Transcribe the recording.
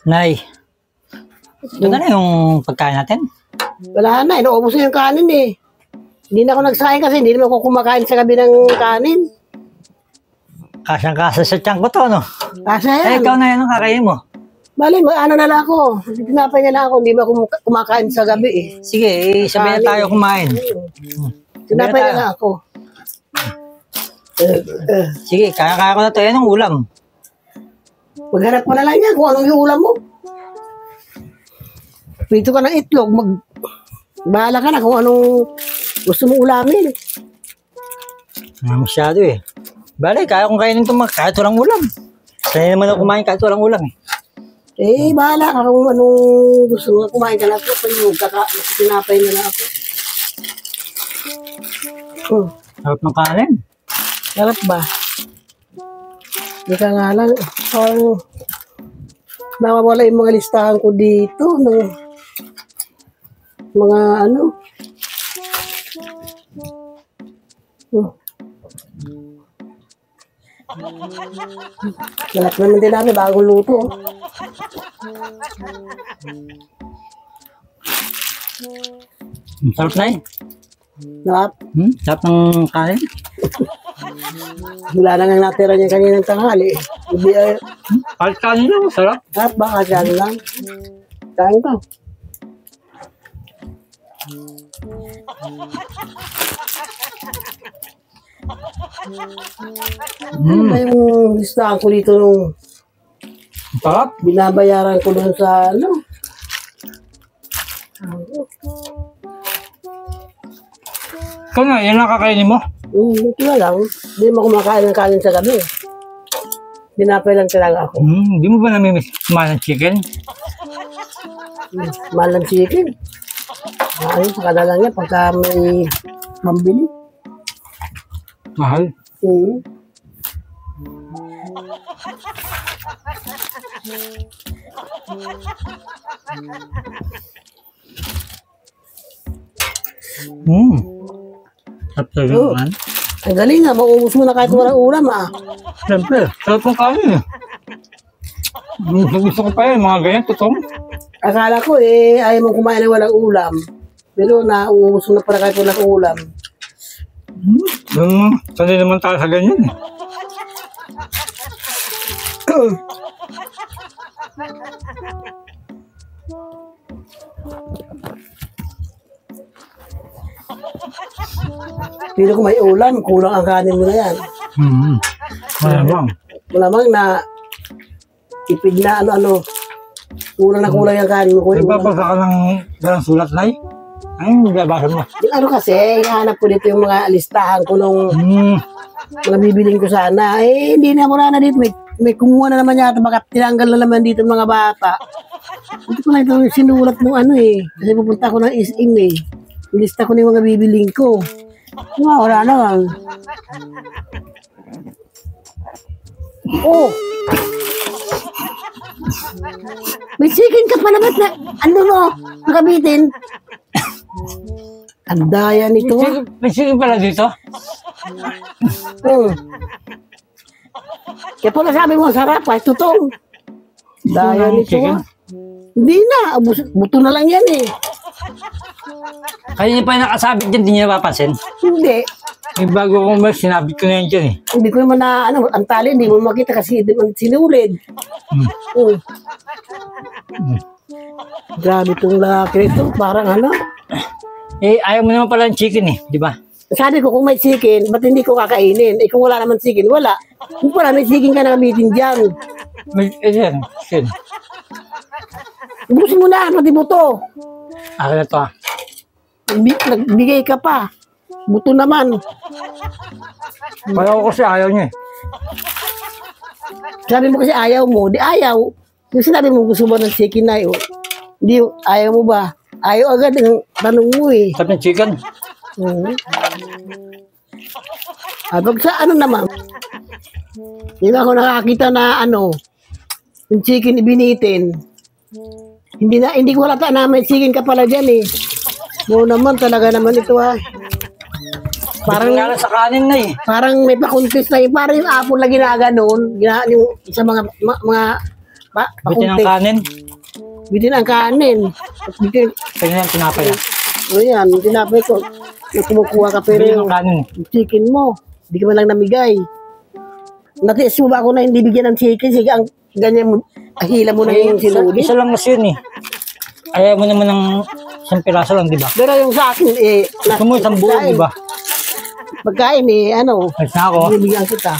Nay, ito na yung pagkain natin. Wala na, inuubos na yung kanin eh. Hindi na ako nagsahin kasi hindi naman ako kumakain sa gabi ng kanin. Kasyang-kasa sa tiyan ko to, no? Kasi Eh, yan. ikaw na yun ang kakain mo. Bali, ano na lang ako. Tinapay na lang ako, hindi ba ako kumakain sa gabi eh. Sige, sabay na tayo kumain. Tinapay na lang ako. Sige, kaya ko na to. Yan ang ulam. Maghanap ko na lang yan kung anong yung ulam mo. Pito ka ng itlog, bahala ka na kung anong gusto mong ulamin. Masyado eh. Bale, kaya kong kainin ito kahit walang ulam. Sanay naman ako kumain kahit walang ulam eh. Eh, bahala ka kung anong gusto mo kumain ka na ako. Tinapay na lang ako. Sarap ng kanin. Sarap ba? Hindi ka nga lang. Parang nawawala yung mga listahan ko dito ng mga ano. Galap naman din namin bagong luto. Sarap na eh. Galap. Sarap ng kanin. Wala na nga natira niya kaninang tanghali. Hindi ay, Kahit kanin lang, sarap. baka dyan lang. Kain ka. Ano ba yung listahan ko dito nung Sarap. binabayaran ko doon sa ano? Ikaw na, yan ang kakainin mo. Ito na lang. Hindi mo kumakain ng kanin sa gabi. Binapay lang talaga ako. Hindi mo ba namimiss kumain ng chicken? Mahal ng chicken. Ay, saka na lang yan pagka may mambili. Mahal. Sarap talaga Oo. naman. Ang galing nga, maubos mo na kahit walang ulam ah. Siyempre, sarap ng kanin eh. Gusto ko pa yun, mga ganyan, tutong. Akala ko eh, ayaw mong kumain ng walang ulam. Pero nauubos mo na para kahit walang ulam. Sanay naman tayo sa ganyan eh. Pero kung may ulam, kulang ang kanin mo na yan. Malamang. Malamang na tipid na ano-ano. Kulang na kulang yung kanin mo. Nagbabasa ka ng sulat na eh. Ay, nagbabasa mo. Yung ano kasi, hinahanap ko dito yung mga listahan ko nung mga bibiling ko sana. Eh, hindi na muna na dito. May kumuha na naman yata. Baka tinanggal na naman dito ng mga bata. Hindi ko lang ito sinulat ng ano eh. Kasi pupunta ko ng SM eh. Lista ko na yung mga bibiling ko. Wala na lang. Oh! May chicken ka pala ba't na, ano mo, nakabitin? Ang daya nito. May chicken pala dito? Kaya pala sabi mo, sarap, ay tutong. Daya nito. Chicken? Hindi na, buto na lang yan eh. Kaya niya pa yung nakasabit dyan, di niya napapansin. Hindi. May bago akong bag, sinabit ko na yan dyan eh. Hindi ko naman na, ano, ang tali, hindi mo makita kasi hindi man sinulid. Grabe itong lalaki ito, parang ano. Eh, ayaw mo naman pala ng chicken eh, di ba? Sabi ko, kung may chicken, ba't hindi ko kakainin? Eh, kung wala naman chicken, wala. Kung pala may chicken ka nakabitin dyan. Yan, chicken. Ubusin mo na, pati buto. Akin na to ah. Nagbigay ka pa. Buto naman. Kaya ko kasi ayaw niya eh. Sabi mo kasi ayaw mo, di ayaw. Yung sinabi mo gusto mo ng chicken na yun, di ayaw mo ba? Ayaw agad ang tanong mo eh. Sarap ng chicken. Pag sa ano naman, hindi ako nakakita na ano, yung chicken ibinitin. Hindi ko halata na may chicken ka pala dyan eh. Oo naman, talaga naman ito ha. Parang Tingnan sa kanin na eh. Parang may pa-contest na yun. Parang yung apple na ginaganon. Yung sa mga Bitin ng pakunti. kanin. Bitin ang kanin. Bitin, Kanya lang tinapay. o yan, tinapay ko. May kumukuha ka pero Bitin yung ng kanin. chicken mo, hindi ka man lang namigay. Natiis mo ba ako na hindi bigyan ng chicken? Sige, ang ganyan mo, ahila mo na yung sinuli. Isa lang mas yun eh. Ayaw mo naman ng isang piraso lang, di ba? Pero yung sa akin, Gusto mo isang buo, di ba? Pagkain ano, Alis na ako. bibigyan kita.